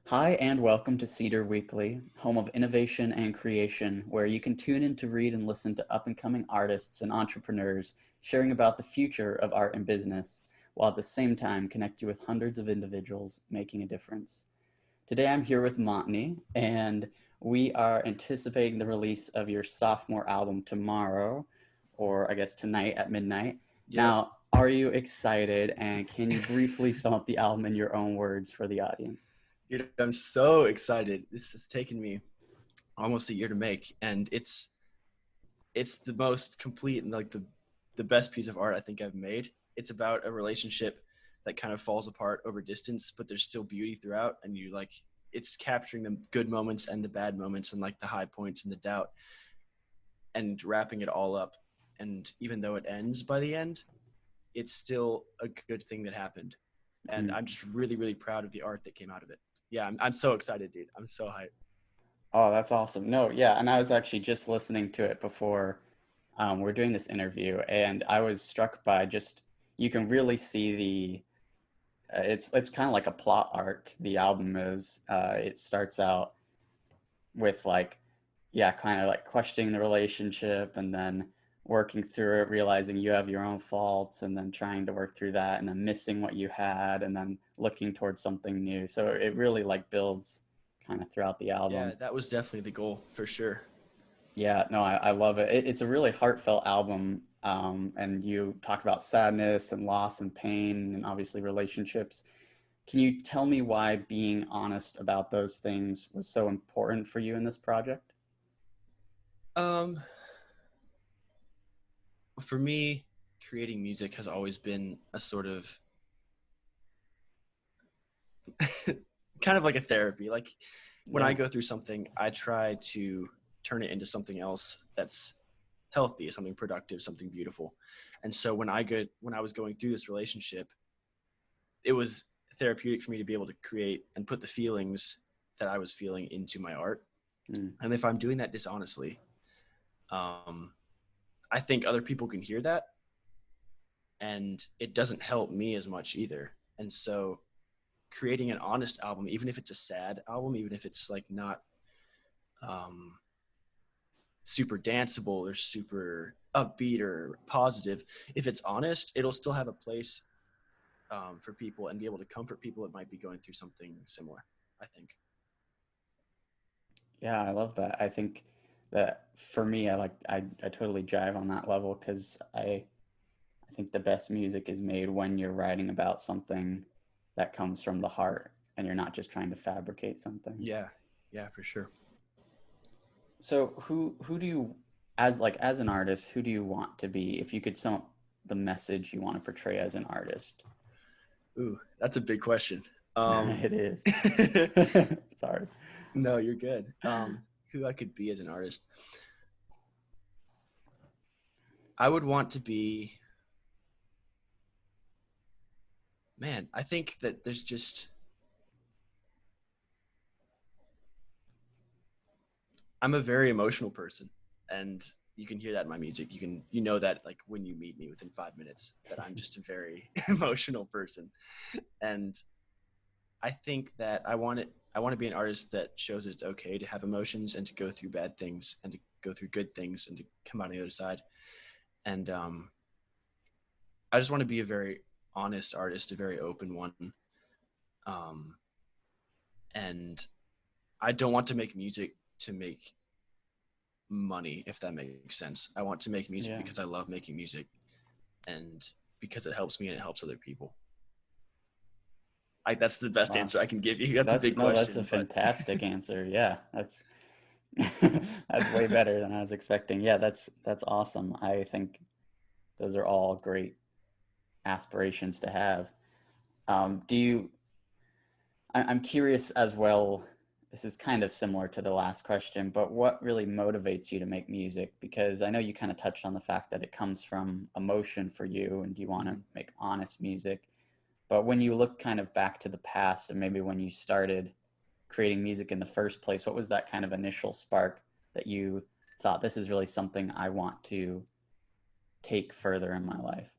Hi, and welcome to Cedar Weekly, home of innovation and creation, where you can tune in to read and listen to up and coming artists and entrepreneurs sharing about the future of art and business, while at the same time connect you with hundreds of individuals making a difference. Today I'm here with Montany, and we are anticipating the release of your sophomore album tomorrow, or I guess tonight at midnight. Yep. Now, are you excited, and can you briefly sum up the album in your own words for the audience? Dude, I'm so excited. This has taken me almost a year to make, and it's the most complete and like the best piece of art I think I've made. It's about a relationship that kind of falls apart over distance, but there's still beauty throughout, and you like it's capturing the good moments and the bad moments and like the high points and the doubt and wrapping it all up. And even though it ends by the end, it's still a good thing that happened. And Mm. I'm just really, really proud of the art that came out of it. Yeah, I'm so excited, dude. I'm so hyped. Oh, that's awesome. No, yeah, and I was actually just listening to it before we're doing this interview, and I was struck by just you can really see it's kind of like a plot arc. The album is it starts out with like yeah, kind of like questioning the relationship, and then working through it, realizing you have your own faults, and then trying to work through that, and then missing what you had, and then looking towards something new. So it really like builds kind of throughout the Yeah, album. that was definitely the goal for sure. Yeah, no, I love it. It's a really heartfelt album. And you talk about sadness and loss and pain and obviously relationships. Can you tell me why being honest about those things was so important for you in this project? Um, for me, creating music has always been a sort of kind of like a therapy. Like when I Yeah. go through something, I try to turn it into something else that's healthy, something productive, something beautiful. And so when I was going through this relationship, it was therapeutic for me to be able to create and put the feelings that I was feeling into my art. Mm, And if I'm doing that dishonestly, um, I think other people can hear that, and it doesn't help me as much either. And so creating an honest album, even if it's a sad album, even if it's like not um, super danceable or super upbeat or positive, if it's honest, it'll still have a place for people and be able to comfort people that might be going through something similar, I think. yeah, I love that. I think that for me, I totally jive on that level because I think the best music is made when you're writing about something that comes from the heart and you're not just trying to fabricate something. Yeah, yeah, for sure. So who do you as an artist, who do you want to be if you could sum up the message you want to portray as an artist? Ooh, that's a big question. Um, It is. Sorry. no, you're good. Who I could be as an artist, I would want to be. Man, I think that there's just I'm a very emotional person, and you can hear that in my music. You know that like when you meet me within 5 minutes that I'm just a very emotional person, and I think that I want to be an artist that shows that it's okay to have emotions and to go through bad things and to go through good things and to come out on the other side. And I just want to be a very honest artist, a very open one. Um, and I don't want to make music to make money, if that makes sense. I want to make music Yeah. because I love making music and because it helps me and it helps other people. That's the best Wow. answer I can give you. That's a That's big no, that's a question, but fantastic answer. Yeah, that's that's way better than I was expecting. Yeah, that's awesome. I think those are all great aspirations to have. Do you I'm curious as well. This is kind of similar to the last question, but what really motivates you to make music? Because I know you kind of touched on the fact that it comes from emotion for you and you want to mhm. make honest music. But when you look kind of back to the past and maybe when you started creating music in the first place, what was that kind of initial spark that you thought this is really something I want to take further in my life?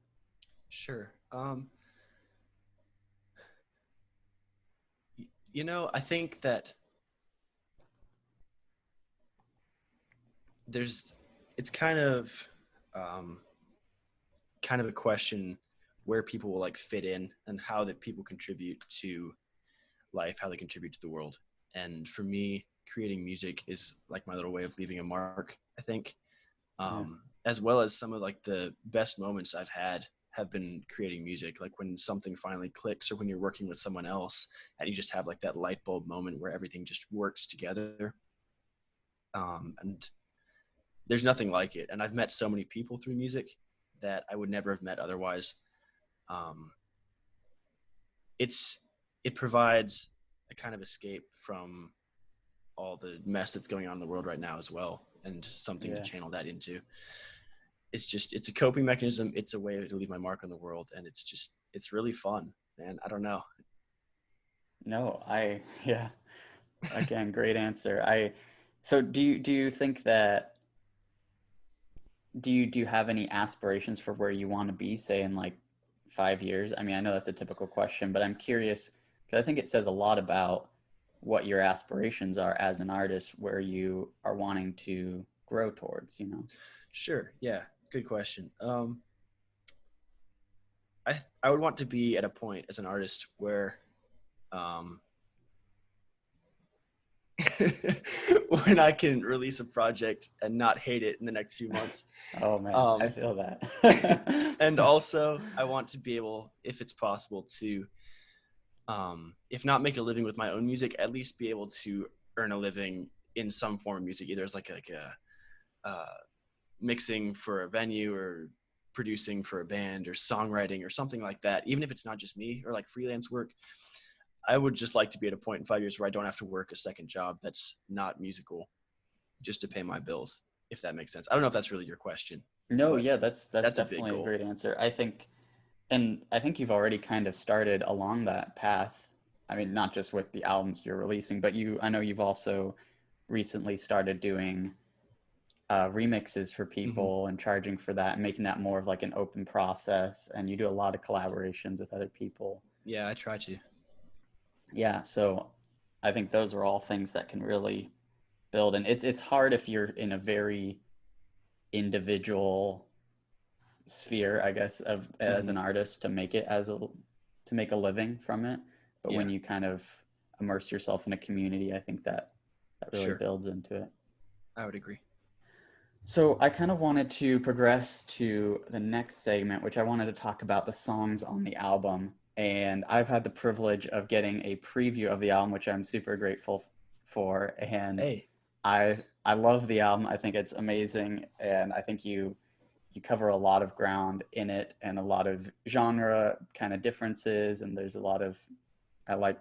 Sure. I think that there's it's um, kind of a question where people will like fit in and how that people contribute to life, how they contribute to the world. And for me, creating music is like my little way of leaving a mark, I think. Yeah. As well as some of like the best moments I've had have been creating music, like when something finally clicks or when you're working with someone else and you just have like that light bulb moment where everything just works together. And there's nothing like it. And I've met so many people through music that I would never have met otherwise. Um, it's it provides a kind of escape from all the mess that's going on in the world right now as well, and something to Yeah. channel that into. It's a coping mechanism. It's a way to leave my mark on the world, and it's really fun, man. I don't know. No, yeah, again, great answer. So do you think that do you have any aspirations for where you want to be, say in like 5 years? I mean, I know that's a typical question, but I'm curious because I think it says a lot about what your aspirations are as an artist, where you are wanting to grow towards, you know? Sure, yeah, good question. I would want to be at a point as an artist where um, when I can release a project and not hate it in the next few months. Oh man, I Um, feel that. and also, I want to be able, if it's possible, to, if not make a living with my own music, at least be able to earn a living in some form of music, either as like a mixing for a venue or producing for a band or songwriting or something like that. Even if it's not just me or like freelance work, I would just like to be at a point in 5 years where I don't have to work a second job that's not musical just to pay my bills, if that makes sense. I don't know if that's really your question, No, but yeah, that's that's a big definitely a goal. great answer. I think you've already kind of started along that path. I mean, not just with the albums you're releasing, but I know you've also recently started doing remixes for Mm-hmm. people and charging for that and making that more of like an open process. And you do a lot of collaborations with other people. Yeah, I try to. Yeah, so I think those are all things that can really build. And it's hard if you're in a very individual sphere, I guess, of as Mm-hmm. an artist to make it to make a living from it. But Yeah, when you kind of immerse yourself in a community, I think that really sure. builds into it. I would agree. So I kind of wanted to progress to the next segment, which I wanted to talk about the songs on the album. And I've had the privilege of getting a preview of the album, which I'm super grateful for. And Hey, I love the album. I think it's amazing, and I think you cover a lot of ground in it and a lot of genre kind of differences. And there's a lot of I like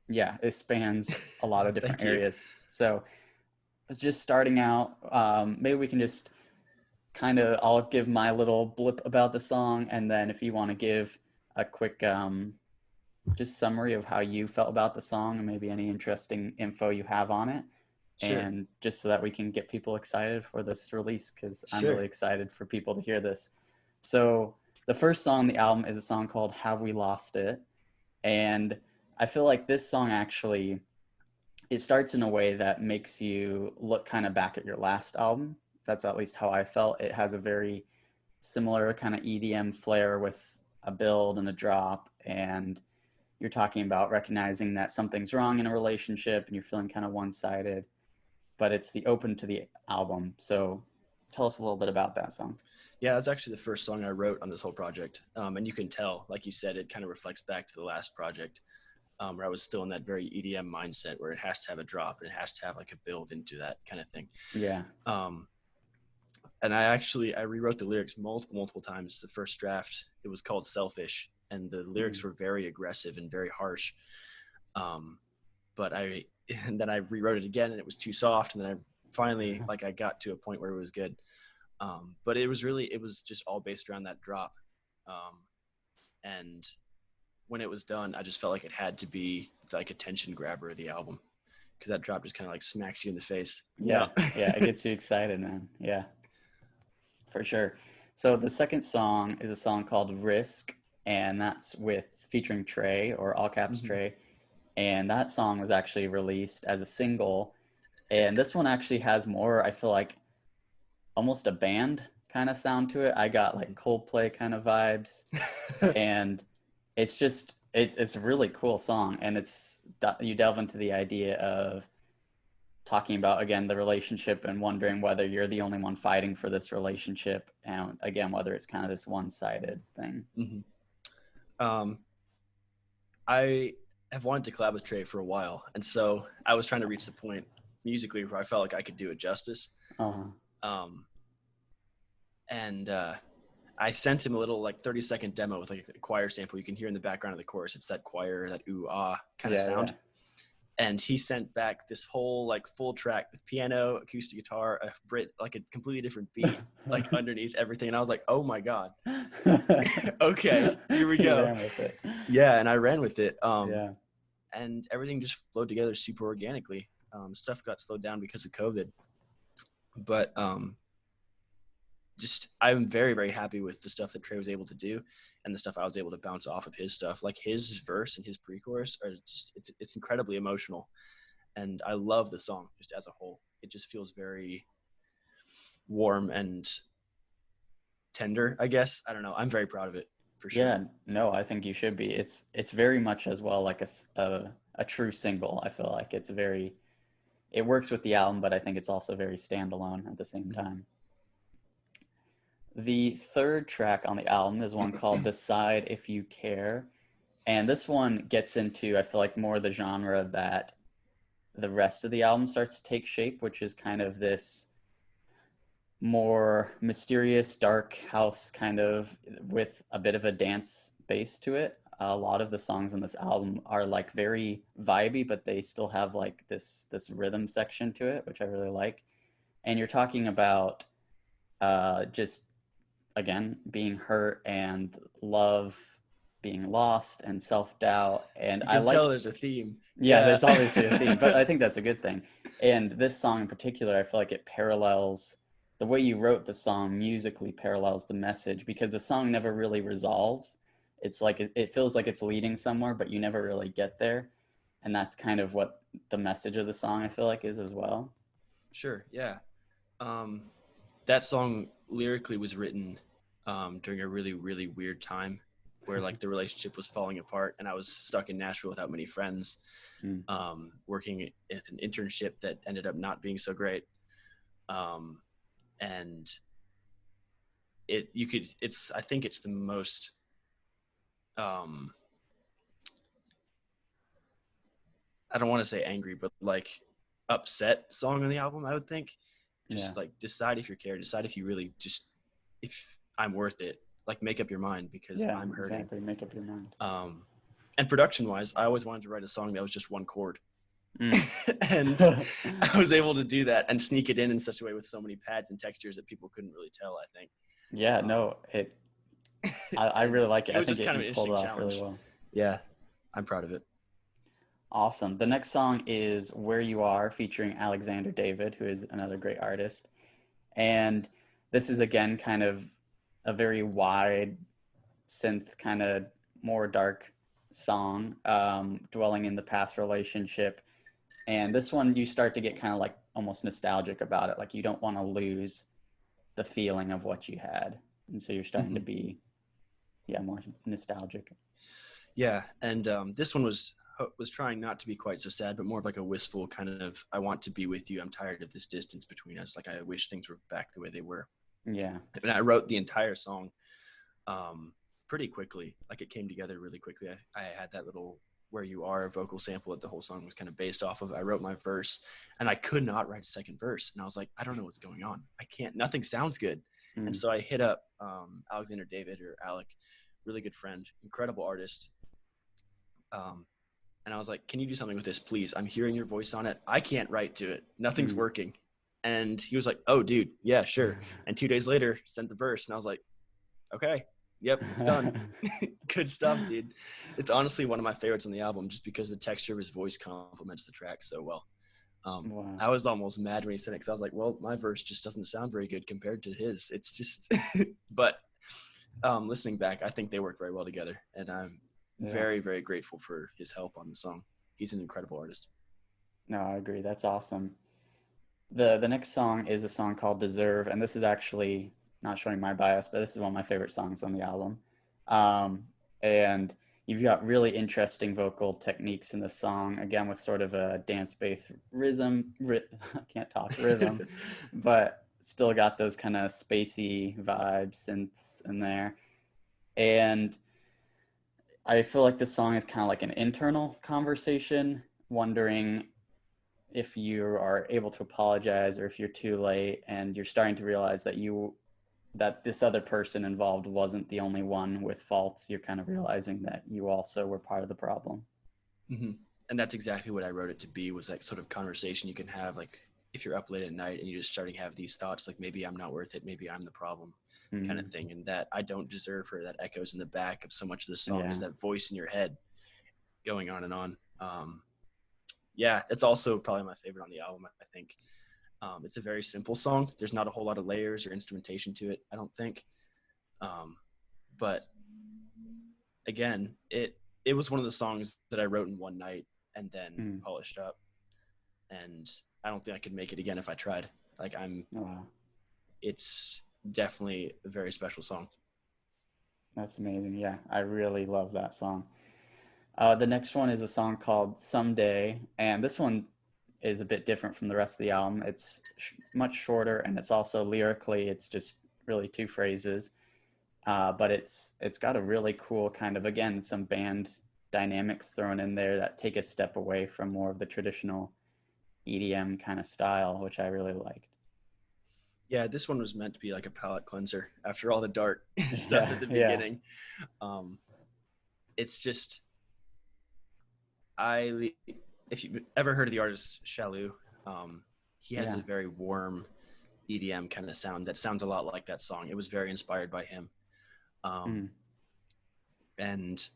yeah, it spans a lot of different thank you. areas. So it's just starting out. Maybe we can just I'll give my little blip about the song, and then if you want to give a quick just summary of how you felt about the song and maybe any interesting info you have on it, Sure, and just so that we can get people excited for this release because I'm sure. really excited for people to hear this. So the first song on the album is a song called Have We Lost It? And I feel like this song actually it starts in a way that makes you look kind of back at your last album. That's at least how I felt. It has a very similar kind of EDM flair with a build and a drop, and you're talking about recognizing that something's wrong in a relationship and you're feeling kind of one-sided, but it's the open to the album. So tell us a little bit about that song. Yeah, that's actually the first song I wrote on this whole project. And you can tell, like you said, it kind of reflects back to the last project, where I was still in that very EDM mindset where it has to have a drop and it has to have like a build into that kind of thing. Yeah. Um, and I rewrote the lyrics multiple times. The first draft, it was called Selfish, and the lyrics Mm. were very aggressive and very harsh. Um, but I and then I rewrote it again, and it was too soft. And then I finally like I got to a point where it was good. But it was just all based around that drop. Um, and when it was done, I just felt like it had to be like a tension grabber of the album because that drop just kind of like smacks you in the face. Yeah. Yeah. It gets you excited, man. Yeah, for sure. So the second song is a song called Risk, and that's with featuring Trey or all caps Mhm. Trey. and that song was actually released as a single. And this one actually has more, I feel like, almost a band kind of sound to it. I got like Coldplay kind of vibes, and it's just it's a really cool song, and it's you delve into the idea of talking about again the relationship and wondering whether you're the only one fighting for this relationship, and again whether it's kind of this one-sided thing. Mhm. Um, I have wanted to collab with Trey for a while, and so I was trying to reach the point musically where I felt like I could do it justice. Uh-huh. Um, and I sent him a little like 30-second demo with like a choir sample you can hear in the background of the chorus. It's that choir, that ooh ah kind of Yeah, sound. yeah. And he sent back this whole like full track with piano, acoustic guitar, a Brit, like a completely different beat, like underneath everything. And I was like, oh my god, okay, here we You go. ran with it. Yeah, and I ran with it. Yeah. And everything just flowed together super organically. Stuff got slowed down because of COVID, but just I'm very, very happy with the stuff that Trey was able to do and the stuff I was able to bounce off of his stuff. Like his verse and his pre-chorus are just it's incredibly emotional, and I love the song just as a whole. It just feels very warm and tender, I guess. I don't know. I'm very proud of it for sure. Yeah, no, I think you should be. It's very much as well like a true single. I feel like it's very it works with the album, but I think it's also very standalone at the same Mhm. time. The third track on the album is one called Decide If You Care. And this one gets into, I feel like, more the genre that the rest of the album starts to take shape, which is kind of this more mysterious, dark house kind of with a bit of a dance base to it. A lot of the songs on this album are like very vibey, but they still have like this rhythm section to it, which I really like. And you're talking about just again being hurt and love being lost and self-doubt, and You I can tell like there's a theme. yeah, Yeah. there's obviously a theme, but I think that's a good thing. And this song in particular, I feel like it parallels the way you wrote the song musically parallels the message, because the song never really resolves. It's like it feels like it's leading somewhere, but you never really get there. And that's kind of what the message of the song I feel like is as well. Sure. Yeah. Um, that song lyrically was written during a really, really weird time where like the relationship was falling apart and I was stuck in Nashville without many friends, Mm. working at an internship that ended up not being so great. Um, and I think it's the most, um, I don't want to say angry, but like upset song on the album, I would think. Yeah. Just like decide if you care, decide if you really just, if I'm worth it, like make up your mind because Yeah, I'm hurting. exactly. Make up your mind. And production wise, I always wanted to write a song that was just one chord. Mm. And I was able to do that and sneak it in such a way with so many pads and textures that people couldn't really tell, I think. Yeah, no, I And really like it. it I was think just kind of you an pulled it interesting off really challenge. well. Yeah, I'm proud of it. Awesome. The next song is Where You Are featuring Alexander David, who is another great artist. And this is again kind of a very wide synth, kind of more dark song, dwelling in the past relationship. And this one, you start to get kind of like almost nostalgic about it. Like you don't want to lose the feeling of what you had. And so you're starting to Mm-hmm. be, yeah, more nostalgic. Yeah, and this one was trying not to be quite so sad, but more of like a wistful kind of I want to be with you. I'm tired of this distance between us. Like I wish things were back the way they were. Yeah. And I wrote the entire song pretty quickly. Like it came together really quickly. I had that little "Where You Are" vocal sample that the whole song was kind of based off of. I wrote my verse, and I could not write a second verse. And I was like, I don't know what's going on. I can't. Nothing sounds good. And Mm. so I hit up Alexander David, or Alec, really good friend, incredible artist. And I was like, can you do something with this, please? I'm hearing your voice on it. I can't write to it. Nothing's Mm. working. And he was like, oh, dude, yeah, sure. And 2 days later, sent the verse. And I was like, okay, yep, it's done. Good stuff, dude. It's honestly one of my favorites on the album just because the texture of his voice complements the track so well. Wow. I was almost mad when he said it because I was like, well, my verse just doesn't sound very good compared to his. It's just, but listening back, I think they work very well together. And I'm Yeah. very, very grateful for his help on the song. he's an incredible artist. No, I agree. That's awesome. The next song is a song called Deserve, and this is actually not showing my bias, but this is one of my favorite songs on the album. Um, and you've got really interesting vocal techniques in the song, again with sort of a dance-based I can't talk rhythm, but still got those kind of spacey vibes synths in there. And I feel like this song is kind of like an internal conversation, wondering if you are able to apologize or if you're too late and you're starting to realize that this other person involved wasn't the only one with faults. You're kind of realizing that you also were part of the problem. Hmm. And that's exactly what I wrote it to be, was that sort of conversation you can have, like if you're up late at night and you're just starting to have these thoughts, like maybe I'm not worth it, maybe I'm the problem, kind of Mm, thing. And that I don't deserve her, that echoes in the back of so much of the song, is yeah. that voice in your head going on and on. Yeah, it's also probably my favorite on the album, I think. It's a very simple song. There's not a whole lot of layers or instrumentation to it, I don't think. Um, but again, it was one of the songs that I wrote in one night and then Mm, polished up. And I don't think I could make it again if I tried. Like wow. it's definitely a very special song. That's amazing. Yeah, I really love that song. The next one is a song called Someday, and this one is a bit different from the rest of the album. It's much shorter, and it's also lyrically, it's just really two phrases. But it's got a really cool kind of, again, some band dynamics thrown in there that take a step away from more of the traditional EDM kind of style, which I really liked. Yeah, this one was meant to be like a palate cleanser after all the dark stuff Yeah, at the yeah, beginning. Um, it's just I if you've ever heard of the artist Shalou, um, he has yeah. a very warm EDM kind of sound that sounds a lot like that song. It was very inspired by him. Um, Mm, and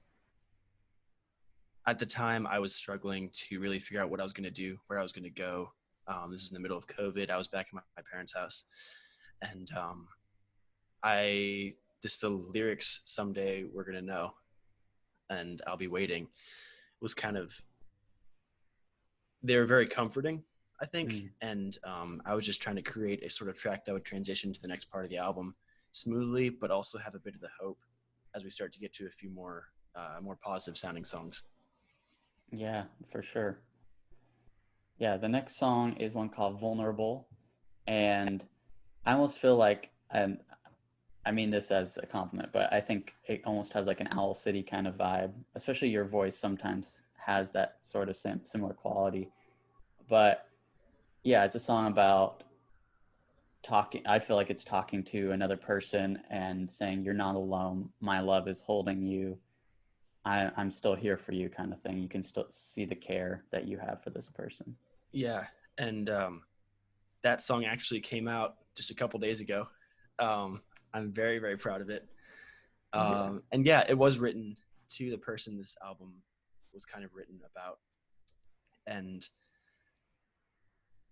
at the time, I was struggling to really figure out what I was going to do, where I was going to go. This is in the middle of COVID. I was back in my parents' house, and I just the lyrics, "Someday we're gonna know," and I'll be waiting, was kind of, they were very comforting, I think. mm. And I was just trying to create a sort of track that would transition to the next part of the album smoothly, but also have a bit of the hope as we start to get to a few more positive sounding songs. Yeah, for sure. Yeah, the next song is one called Vulnerable, and I almost feel like, and I mean this as a compliment, but I think it almost has like an Owl City kind of vibe, especially your voice sometimes has that sort of similar quality. But yeah, it's a song about talking. I feel like it's talking to another person and saying, "You're not alone. My love is holding you. I'm still here for you," kind of thing. You can still see the care that you have for this person. Yeah, and that song actually came out just a couple days ago. I'm very, very proud of it. Oh yeah. And yeah, it was written to the person this album was kind of written about. And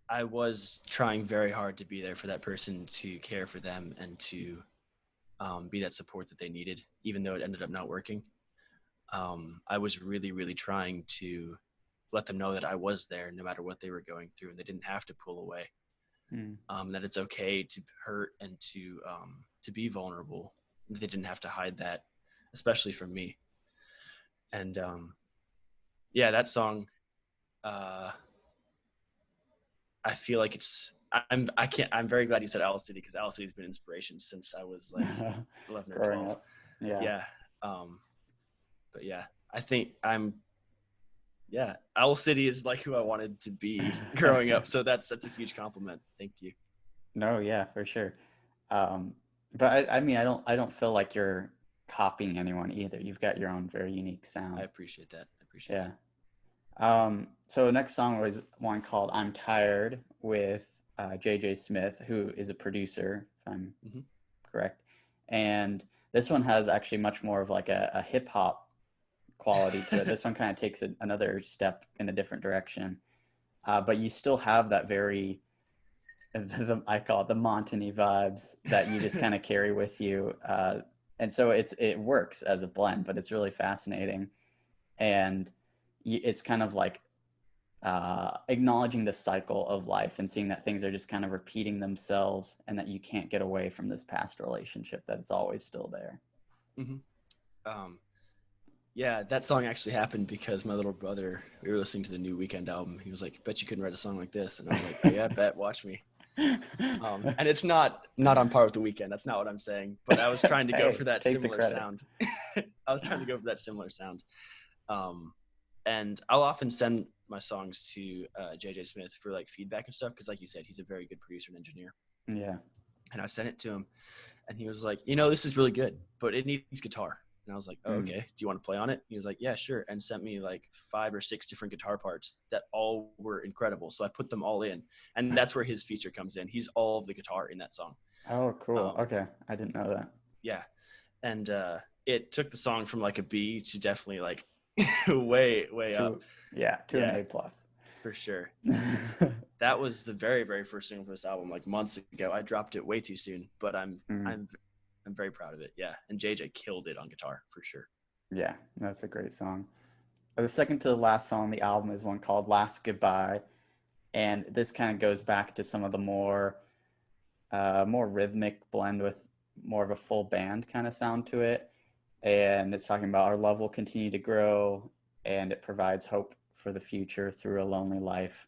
I was trying very hard to be there for that person, to care for them, and to be that support that they needed, even though it ended up not working. I was really, really trying to let them know that I was there no matter what they were going through, and they didn't have to pull away. Mm. That it's okay to hurt and to be vulnerable. They didn't have to hide that, especially from me. And yeah, that song, uh, I feel like I'm very glad you said Owl City, because Owl City's been inspiration since I was like 11 or Growing 12. up. Yeah. Yeah. Um, but yeah, I think yeah, Owl City is like who I wanted to be growing up. So that's a huge compliment. Thank you. No, yeah, for sure. Um, but I mean, I don't feel like you're copying anyone either. You've got your own very unique I sound. appreciate that. I appreciate Yeah. that. So the next song was one called "I'm Tired" with J.J. Smith, who is a producer, if I'm Hmm. correct. And this one has actually much more of like a hip hop quality to it. This one kind of takes another step in a different direction, but you still have that very I call it the Montany vibes that you just kind of carry with you. And so it works as a blend, but it's really fascinating. And it's kind of like acknowledging the cycle of life and seeing that things are just kind of repeating themselves and that you can't get away from this past relationship, that it's always still there. Hmm. Um, yeah, that song actually happened because my little brother, we were listening to the new Weekend album. He was like, "Bet you couldn't write a song like this," and I was like, "Oh yeah, bet. Watch me." And it's not on par with the Weekend. That's not what I'm saying. But I was trying to go for Hey, that take the similar credit. sound. I was trying to go for that similar sound. Um, and I'll often send my songs to JJ Smith for like feedback and stuff because, like you said, he's a very good producer and engineer. Yeah. And I sent it to him, and he was like, "You know, this is really good, but it needs guitar." And I was like, "Oh, Mm. okay. Do you want to play on it?" He was like, "Yeah, sure." And sent me like 5 or 6 different guitar parts that all were incredible. So I put them all in, and that's where his feature comes in. He's all of the guitar in that song. Oh, cool. Um, Okay. I didn't know that. yeah, and it took the song from like a B to definitely like way up. To an Yeah, A plus. for sure. And that was the very very first single for this album, like months ago. I dropped it way too soon, but Mm. I'm very proud of it. Yeah, and JJ killed it on guitar for sure. Yeah, that's a great song. The second to the last song on the album is one called Last Goodbye. And this kind of goes back to some of the more rhythmic blend with more of a full band kind of sound to it. And it's talking about our love will continue to grow and it provides hope for the future through a lonely life.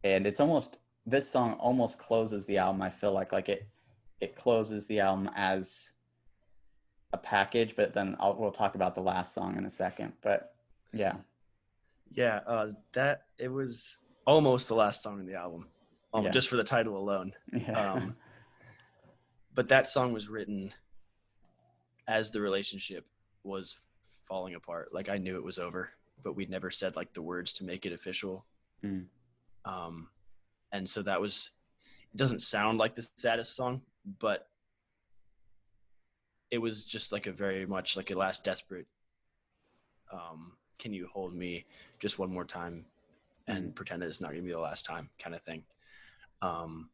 And it's almost, this song almost closes the album. I feel like it closes the album as a package, but then we'll talk about the last song in a second. But yeah, Yeah, that it was almost the last song in the album, yeah, just for the title alone. yeah, Um, but that song was written as the relationship was falling apart. Like I knew it was over, but we'd never said like the words to make it official. mm, Um, and so that was. It doesn't sound like the saddest song, but it was just like a very much like a last desperate. Can you hold me just one more time mm, and pretend that it's not going to be the last time, kind of thing. Um,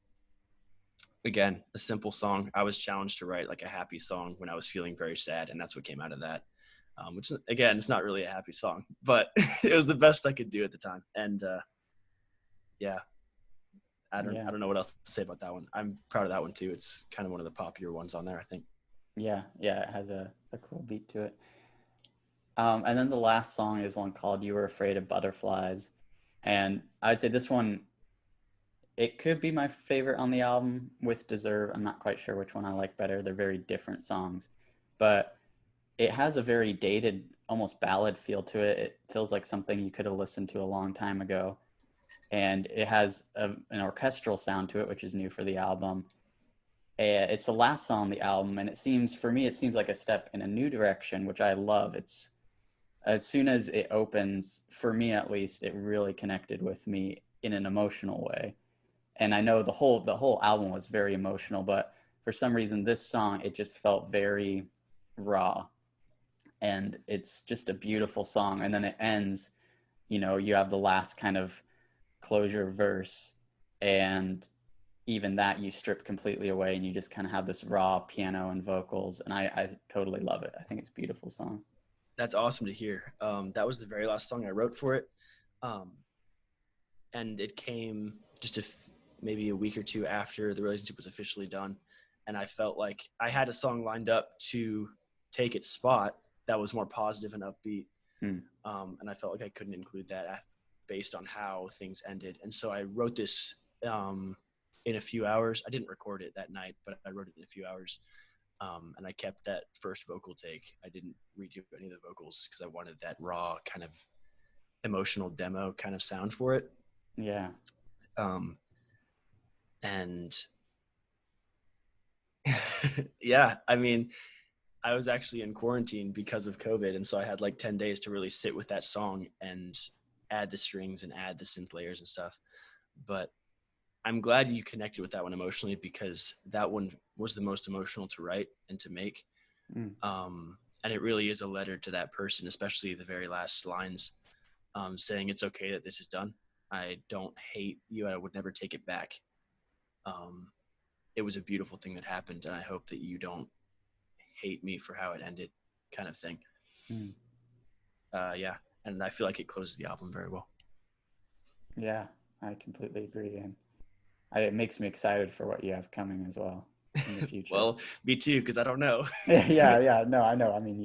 Again, a simple song. I was challenged to write like a happy song when I was feeling very sad, and that's what came out of that. Which again, it's not really a happy song, but it was the best I could do at the time. And yeah, yeah, I don't know what else to say about that one. I'm proud of that one too. It's kind of one of the popular ones on there, I think. yeah, yeah. It has a cool beat to it. And then the last song is one called "You Were Afraid of Butterflies," and I'd say this one, it could be my favorite on the album with "Deserve." I'm not quite sure which one I like better. They're very different songs, but it has a very dated, almost ballad feel to it. It feels like something you could have listened to a long time ago, and it has an orchestral sound to it, which is new for the album. It's the last song on the album, and it seems, for me, it seems like a step in a new direction, which I love. It's as soon as it opens, for me at least, it really connected with me in an emotional way. And I know the whole album was very emotional, but for some reason this song, it just felt very raw, and it's just a beautiful song. And then it ends, you have the last kind of closure verse, and even that you strip completely away and you just kind of have this raw piano and vocals, and I totally love it. I think it's a beautiful song. That's awesome to hear. That was the very last song I wrote for it. Um, and it came just maybe a week or two after the relationship was officially done. And I felt like I had a song lined up to take its spot that was more positive and upbeat. Hmm. And I felt like I couldn't include that based on how things ended. And so I wrote this in a few hours. I didn't record it that night, but I wrote it in a few hours. And I kept that first vocal take. I didn't redo any of the vocals because I wanted that raw kind of emotional demo kind of sound for it. Yeah. Um, and yeah, I mean, I was actually in quarantine because of COVID. And so I had like 10 days to really sit with that song and add the strings and add the synth layers and stuff. But I'm glad you connected with that one emotionally because that one was the most emotional to write and to make. Mm. And it really is a letter to that person, especially the very last lines, saying it's okay that this is done. I don't hate you. I would never take it back. Um, it was a beautiful thing that happened, and I hope that you don't hate me for how it ended, kind of thing. Mm. Yeah. and I feel like it closes the album very well. Yeah, I completely agree, and it makes me excited for what you have coming as well in the future. Well, me too, because I don't know. Yeah, no, I know. I mean,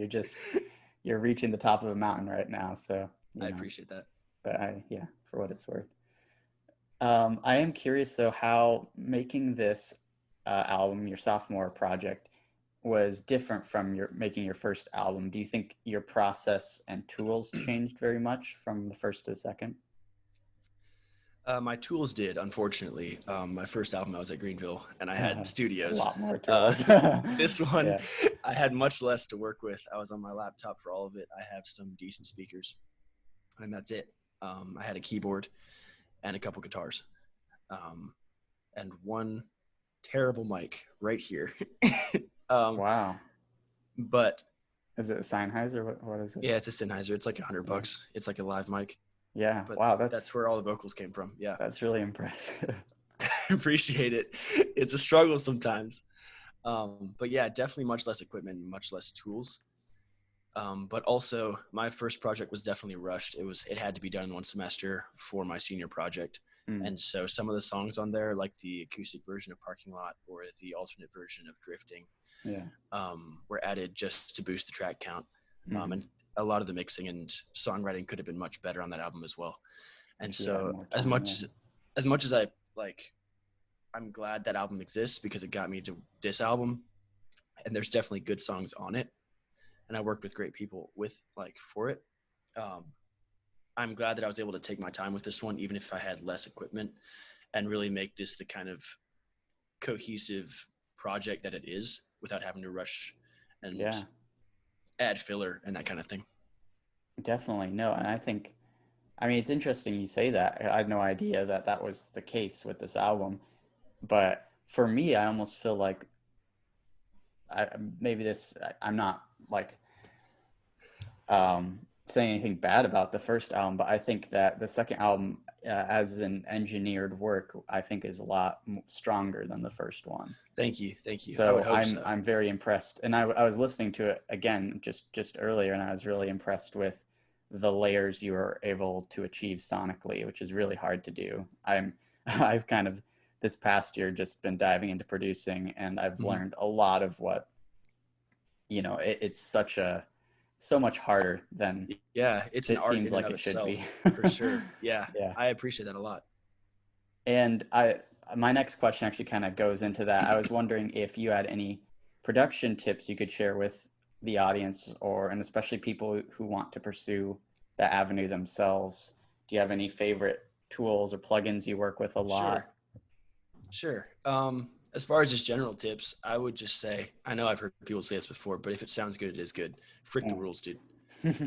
you're reaching the top of a mountain right now, so I appreciate that. But yeah, for what it's worth. I am curious though how making this album, your sophomore project, was different from your making your first album. Do you think your process and tools changed very much from the first to the second? My tools did, unfortunately. My first album, I was at Greenville, and I had A studios. lot more Uh, tools. this one, Yeah. I had much less to work with. I was on my laptop for all of it. I have some decent speakers, and that's it. I had a keyboard and a couple guitars, um, and one terrible mic right here. um, Wow. but Is it a Sennheiser? What is it? yeah, it's a Sennheiser. It's like $100. Yeah. It's like a live mic, Yeah. but Wow, that's where all the vocals came from. Yeah. that's really impressive. Appreciate it. It's a struggle sometimes. But yeah, definitely much less equipment, much less tools. But also my first project was definitely rushed. It had to be done in one semester for my senior project. Mm. And so some of the songs on there, like the acoustic version of Parking Lot or the alternate version of Drifting, Yeah. were added just to boost the track count. Mm-hmm. And a lot of the mixing and songwriting could have been much better on that album as well. And If you had so more as time, much as I like, I'm glad that album exists because it got me to this album, and there's definitely good songs on it, and I worked with great people for it. I'm glad that I was able to take my time with this one, even if I had less equipment, and really make this the kind of cohesive project that it is without having to rush and yeah, add filler and that kind of thing. definitely. No, and I mean, it's interesting you say that. I had no idea that that was the case with this album. But for me, I almost feel like I'm not like saying anything bad about the first album, but I think that the second album, as an engineered work, I think is a lot stronger than the first one. Thank you. I would So hope so. I'm very impressed, and I was listening to it again just earlier, and I was really impressed with the layers you were able to achieve sonically, which is really hard to do. I've kind of this past year just been diving into producing, and I've Mhm. learned a lot of what it's so much harder than Yeah, it's an it art seems in and like of it should be. itself, for sure. Yeah, Yeah. I appreciate that a lot. And my next question actually kind of goes into that. I was wondering if you had any production tips you could share with the audience, and especially people who want to pursue that avenue themselves. Do you have any favorite tools or plugins you work with a Sure, lot? sure. As far as just general tips, I would just say, I know I've heard people say this before, but if it sounds good, it is good. Frick the Yeah. rules, dude.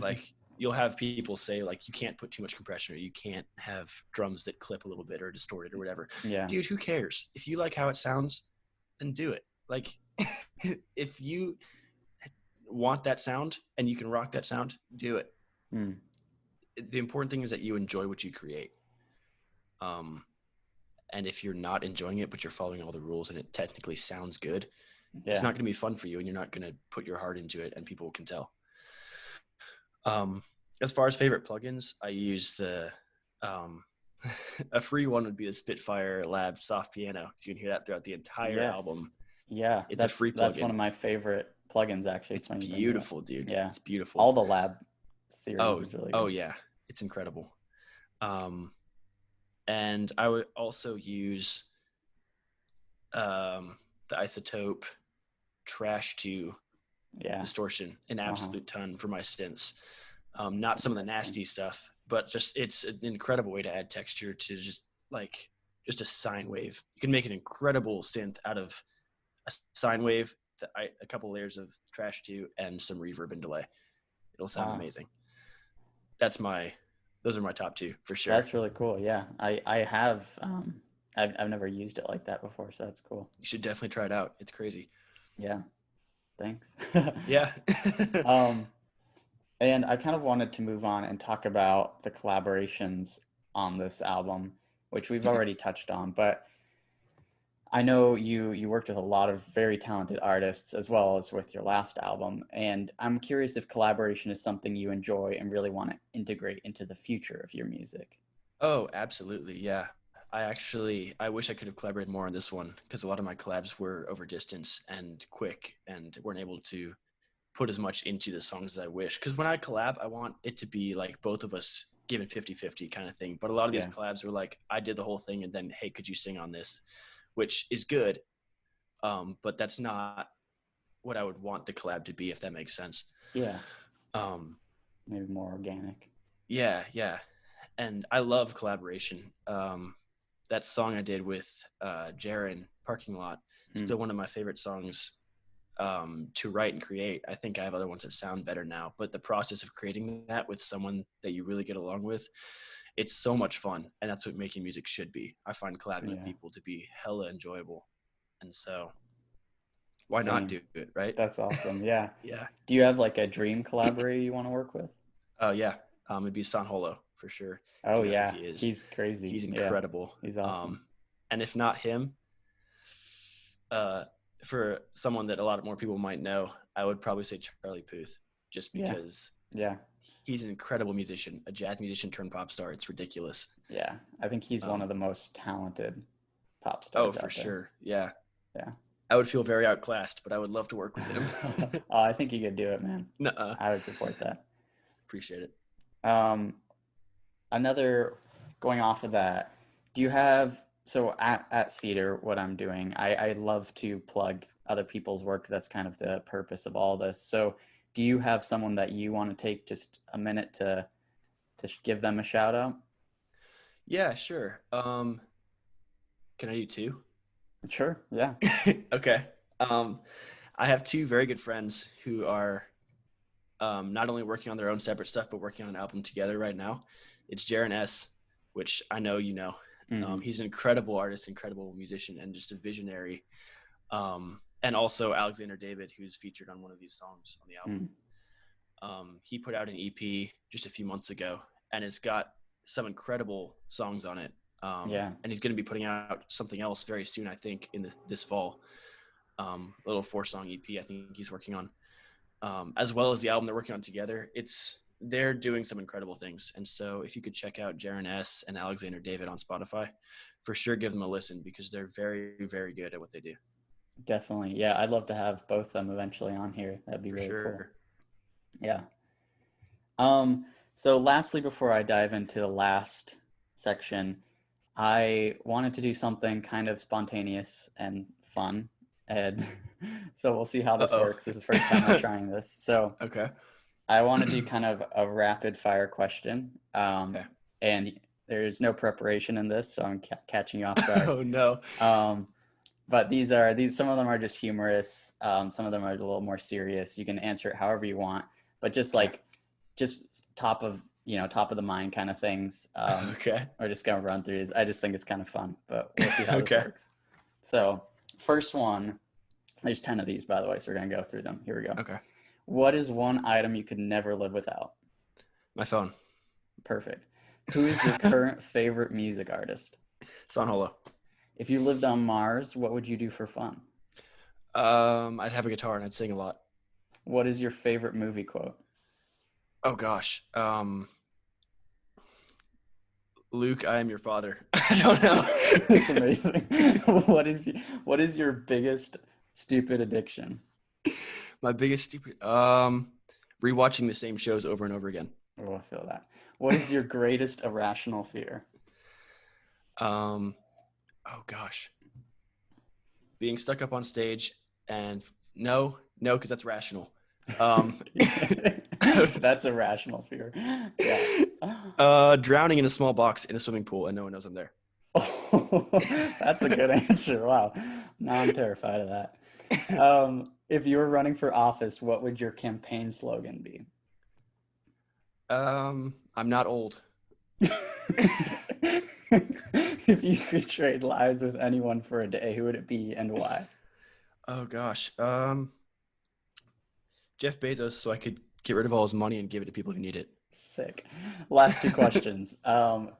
Like, you'll have people say, like, you can't put too much compression, or you can't have drums that clip a little bit or distorted or whatever. Yeah. Dude, who cares? If you like how it sounds, then do it. Like, if you want that sound and you can rock that sound, do it. Mm. The important thing is that you enjoy what you create. And if you're not enjoying it, but you're following all the rules and it technically sounds good, it's Yeah. not going to be fun for you, and you're not going to put your heart into it, and people can tell. As far as favorite plugins, I use a free one would be the Spitfire Lab soft piano. So you can hear that throughout the entire Yes. album. Yeah. It's a free That's one plugin. of my favorite plugins, actually. It's funny you bring that up. beautiful, dude. Yeah. It's beautiful. All the Lab series is really Oh good. yeah, it's incredible. And I would also use the Isotope Trash 2 Yeah. distortion an absolute ton for my synths. Not some of the nasty stuff, but just it's an incredible way to add texture to just a sine wave. You can make an incredible synth out of a sine wave, a couple layers of Trash 2, and some reverb and delay. It'll sound amazing. Those are my top two for sure. That's really cool. Yeah, I have I've never used it like that before, so that's cool. You should definitely try it out. It's crazy. Yeah, thanks. Yeah. And I kind of wanted to move on and talk about the collaborations on this album, which we've already touched on, but I know you worked with a lot of very talented artists as well as with your last album, and I'm curious if collaboration is something you enjoy and really want to integrate into the future of your music. Oh, absolutely. Yeah. I wish I could have collaborated more on this one because a lot of my collabs were over distance and quick and weren't able to put as much into the songs as I wish. Because when I collab, I want it to be like both of us given 50-50 kind of thing. But a lot of these Yeah, collabs were like, I did the whole thing and then, hey, could you sing on this? Which is good. But that's not what I would want the collab to be, if that makes sense. yeah, Um, maybe more organic. yeah, yeah. And I love collaboration. That song I did with Jaren, Parking Lot, Hmm. still one of my favorite songs to write and create. I think I have other ones that sound better now, but the process of creating that with someone that you really get along with, it's so much fun. And that's what making music should be. I find collabing with Yeah, people to be hella enjoyable. And so why not same. do it, right? That's awesome. Yeah. Yeah. Do you have like a dream collaborator you want to work with? Oh, yeah. It'd be San Holo for sure. If Oh you know who yeah, he is, he's crazy. he's Yeah, incredible. he's awesome. And if not him, uh, for someone that a lot more people might know, I would probably say Charlie Puth, just Yeah, because yeah, he's an incredible musician, a jazz musician turned pop star. It's ridiculous. yeah. I think he's one of Um, the most talented pop oh, stars for out there. sure. Yeah. Yeah. I would feel very outclassed, but I would love to work with him. Oh, I think you could do it, man. Nuh-uh. I would support that. Appreciate it. Um, another going off of that, do you have so at Cedar, what I'm doing, I love to plug other people's work. That's kind of the purpose of all this. So, do you have someone that you want to take just a minute to give them a shout out? Yeah, sure. Can I do two? Sure. Yeah. Okay. Um, I have two very good friends who are not only working on their own separate stuff, but working on an album together right now. It's Jaren S., which I know you know. Hmm. He's an incredible artist, incredible musician, and just a visionary. And also Alexander David, who's featured on one of these songs on the album. Mm. He put out an EP just a few months ago, and it's got some incredible songs on it. Yeah. And he's going to be putting out something else very soon, I think, in this fall. A little 4-song EP I think he's working on, as well as the album they're working on together. They're doing some incredible things. And so if you could check out Jaren S. and Alexander David on Spotify, for sure give them a listen because they're very, very good at what they do. Definitely. Yeah, I'd love to have both of them eventually on here. That'd be For really cool. sure. Yeah. Um, so lastly, before I dive into the last section, I wanted to do something kind of spontaneous and fun. And so we'll see how this Uh-oh. works. This is the first time we're trying this. So Okay. I want to do kind of a rapid fire question. Okay. And there's no preparation in this, so I'm catching you off guard. Oh no. Um, but these some of them are just humorous. Some of them are a little more serious. You can answer it however you want, but just Okay. like just top of the mind kind of things. Okay. We're just gonna run through these. I just think it's kind of fun, but we'll see how this Okay. works. So first one, there's 10 of these by the way, so we're gonna go through them. Here we go. Okay. What is one item you could never live without? My phone. Perfect. Who is your current favorite music artist? San Holo. If you lived on Mars, what would you do for fun? I'd have a guitar and I'd sing a lot. What is your favorite movie quote? Oh gosh. Luke, I am your father. I don't know. It's amazing. What is your biggest stupid addiction? My biggest stupid rewatching the same shows over and over again. Oh, I feel that. What is your greatest irrational fear? Um oh gosh. Being stuck up on stage and no, because that's rational. Um That's a rational fear. Yeah. drowning in a small box in a swimming pool and no one knows I'm there. Oh, that's a good answer. Wow. Now I'm terrified of that. If you were running for office, what would your campaign slogan be? I'm not old. If you could trade lives with anyone for a day, who would it be and why? Oh gosh. Jeff Bezos, so I could get rid of all his money and give it to people who need it. Sick. Last two questions.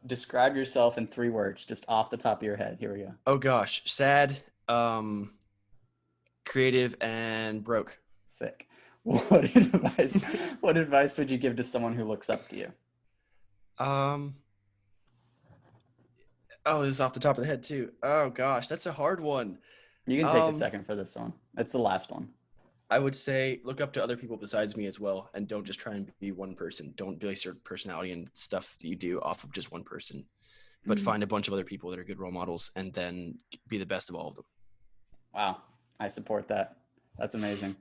Describe yourself in 3 words, just off the top of your head. Here we go. Oh gosh. Sad, Um, creative and broke. Sick. What advice, what advice would you give to someone who looks up to you? Um, oh, this is off the top of the head too. Oh gosh, that's a hard one. You can take a Um, second for this one. It's the last one. I would say look up to other people besides me as well, and don't just try and be one person. Don't base your personality and stuff that you do off of just one person, but Mm. find a bunch of other people that are good role models, and then be the best of all of them. Wow. I support that. That's amazing.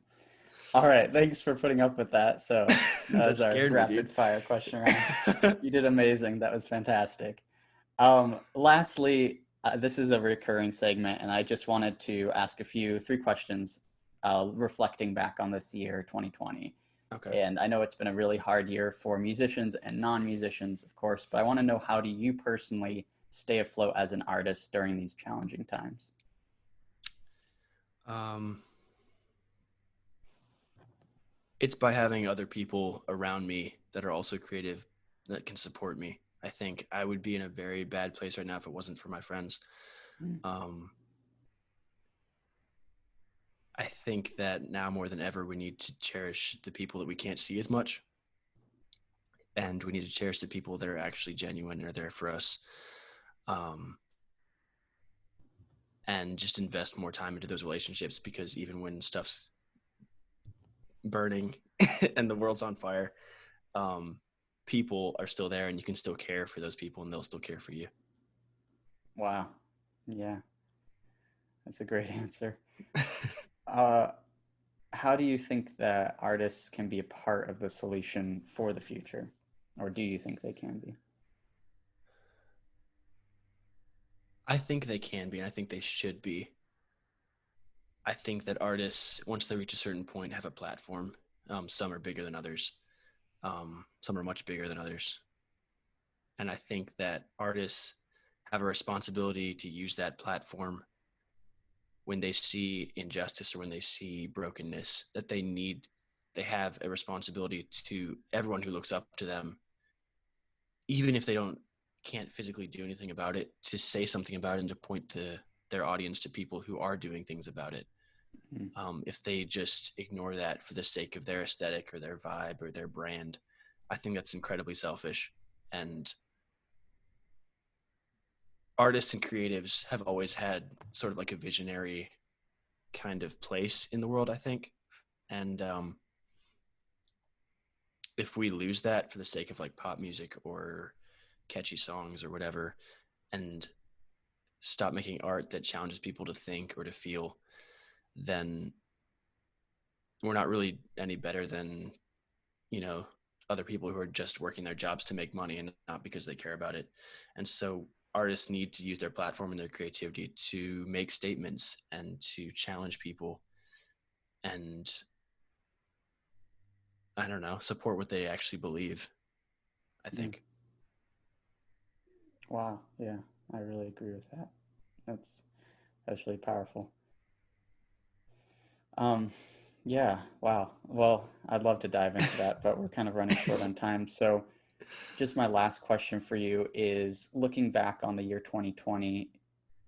All right. Thanks for putting up with that. So that That was our scared me, dude. rapid fire question round. You did amazing. That was fantastic. Lastly, this is a recurring segment, and I just wanted to ask three questions, reflecting back on this year, 2020. Okay. And I know it's been a really hard year for musicians and non-musicians, of course, but I want to know, how do you personally stay afloat as an artist during these challenging times? Um, it's by having other people around me that are also creative that can support me. I think I would be in a very bad place right now if it wasn't for my friends. Mm. Um, I think that now more than ever, we need to cherish the people that we can't see as much. And we need to cherish the people that are actually genuine and are there for us. Um, and just invest more time into those relationships, because even when stuff's burning and the world's on fire, um, people are still there and you can still care for those people and they'll still care for you. Wow. Yeah, that's a great answer. Uh, how do you think that artists can be a part of the solution for the future? Or do you think they can be? I think they can be, and I think they should be. I think that artists, once they reach a certain point, have a platform. Some are bigger than others. Some are much bigger than others. And I think that artists have a responsibility to use that platform when they see injustice or when they see brokenness, that they have a responsibility to everyone who looks up to them, even if they can't physically do anything about it, to say something about it and to point their audience to people who are doing things about it. Mm. If they just ignore that for the sake of their aesthetic or their vibe or their brand, I think that's incredibly selfish. And artists and creatives have always had sort of like a visionary kind of place in the world, I think. And if we lose that for the sake of like pop music or catchy songs or whatever, and stop making art that challenges people to think or to feel, then we're not really any better than, you know, other people who are just working their jobs to make money and not because they care about it. And so artists need to use their platform and their creativity to make statements and to challenge people and, I don't know, support what they actually believe, I Mm. think. Wow. Yeah, I really agree with that. That's that's really powerful. Um, yeah, wow. Well, I'd love to dive into that, but we're kind of running short on time. So, just my last question for you is, looking back on the year 2020,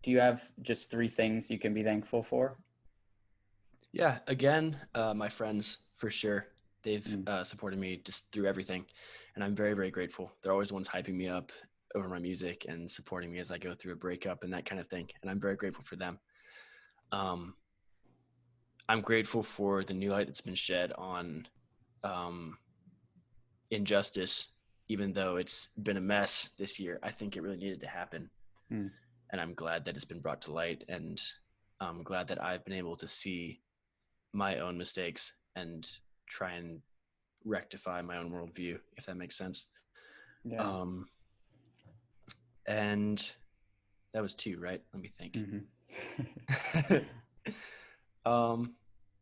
do you have just three things you can be thankful for? Yeah, again, my friends for sure. They've Mm. supported me just through everything, and I'm very, very grateful. They're always the ones hyping me up over my music and supporting me as I go through a breakup and that kind of thing. And I'm very grateful for them. Um, I'm grateful for the new light that's been shed on um, injustice, even though it's been a mess this year. I think it really needed to happen, Mm. and I'm glad that it's been brought to light, and I'm glad that I've been able to see my own mistakes and try and rectify my own worldview, if that makes sense. Yeah. Um, and that was two, right? Let me think. Hmm. um,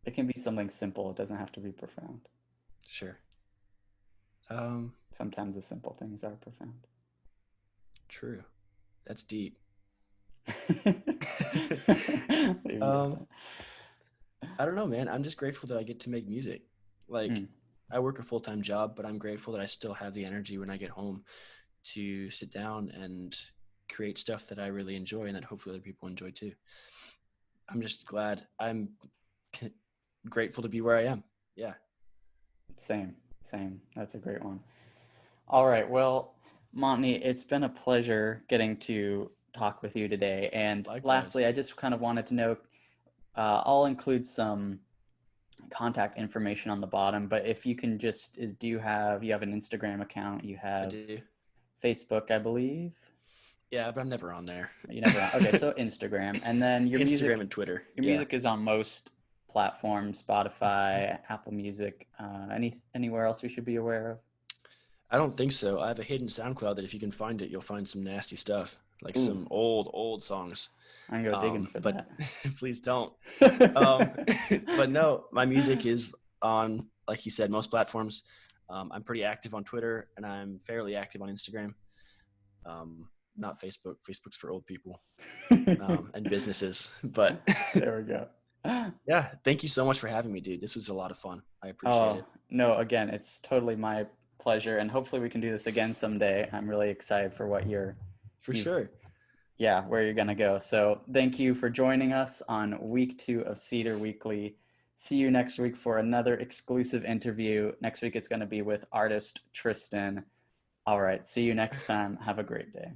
It can be something simple. It doesn't have to be profound. sure. Um, Sometimes the simple things are profound. true. That's deep. Leave you with um, I don't know, man. I'm just grateful that I get to make music. that. Like, Mm. I work a full-time job, but I'm grateful that I still have the energy when I get home to sit down and create stuff that I really enjoy and that hopefully other people enjoy too. I'm just glad. Grateful to be where I am. Yeah. Same, same. That's a great one. All right. Well, Montany, it's been a pleasure getting to talk with you today. And Likewise. lastly, I just kind of wanted to know, I'll include some contact information on the bottom, but if you can just is do you have an Instagram account, you I have do. Facebook, I believe. Yeah, but I'm never on there. You never on. Okay, so Instagram, and then Instagram and Twitter. your Yeah. music is on most platforms, Spotify, Apple Music. Anywhere else we should be aware of? I don't think so. I have a hidden SoundCloud that if you can find it, you'll find some nasty stuff, like Ooh, some old songs. I'm gonna go digging for But that. please don't. Um, but no, my music is on, like you said, most platforms. I'm pretty active on Twitter, and I'm fairly active on Instagram. Not Facebook. Facebook's for old people and businesses. But There we go. yeah, thank you so much for having me, dude. This was a lot of fun. I appreciate Oh, it. no, again, it's totally my pleasure, and hopefully we can do this again someday. I'm really excited for what For you've, sure. yeah, where you're gonna go. So thank you for joining us on week 2 of Cedar Weekly. See you next week for another exclusive interview. Next week it's gonna be with artist Tristan. All right, see you next time. Have a great day.